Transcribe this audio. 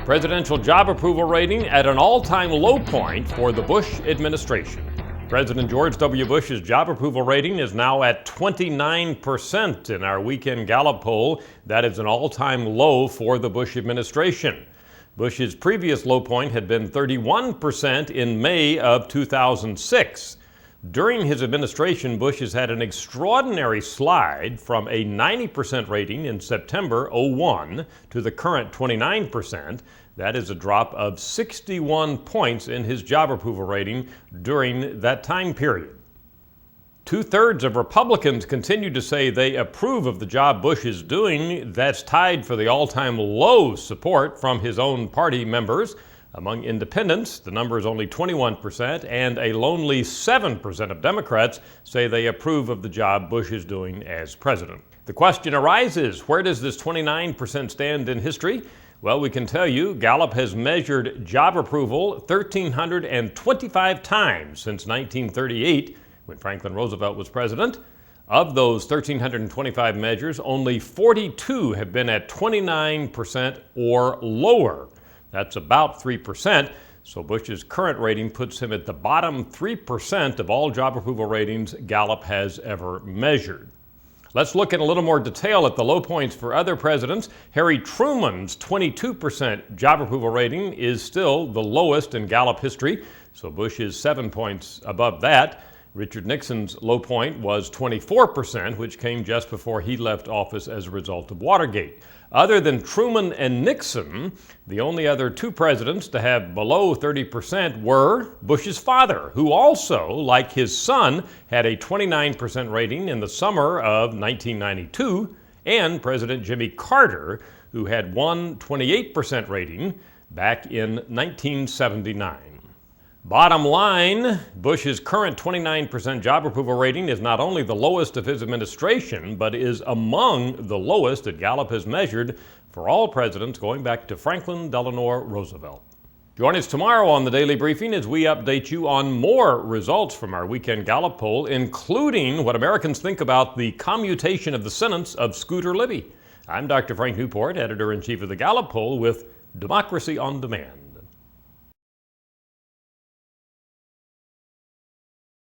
Presidential job approval rating at an all-time low point for the Bush administration. President George W. Bush's job approval rating is now at 29% in our weekend Gallup poll. That is an all-time low for the Bush administration. Bush's previous low point had been 31% in May of 2006. During his administration, Bush has had an extraordinary slide from a 90% rating in September 2001 to the current 29%. That is a drop of 61 points in his job approval rating during that time period. Two-thirds of Republicans continue to say they approve of the job Bush is doing. That's tied for the all-time low support from his own party members. Among independents, the number is only 21%, and a lonely 7% of Democrats say they approve of the job Bush is doing as president. The question arises, where does this 29% stand in history? Well, we can tell you Gallup has measured job approval 1,325 times since 1938, when Franklin Roosevelt was president. Of those 1,325 measures, only 42 have been at 29% or lower. That's about 3%, so Bush's current rating puts him at the bottom 3% of all job approval ratings Gallup has ever measured. Let's look in a little more detail at the low points for other presidents. Harry Truman's 22% job approval rating is still the lowest in Gallup history, so Bush is 7 points above that. Richard Nixon's low point was 24%, which came just before he left office as a result of Watergate. Other than Truman and Nixon, the only other two presidents to have below 30% were Bush's father, who also, like his son, had a 29% rating in the summer of 1992, and President Jimmy Carter, who had one 28% rating back in 1979. Bottom line, Bush's current 29% job approval rating is not only the lowest of his administration, but is among the lowest that Gallup has measured for all presidents going back to Franklin Delano Roosevelt. Join us tomorrow on the Daily Briefing as we update you on more results from our weekend Gallup poll, including what Americans think about the commutation of the sentence of Scooter Libby. I'm Dr. Frank Newport, editor-in-chief of the Gallup poll with Democracy on Demand.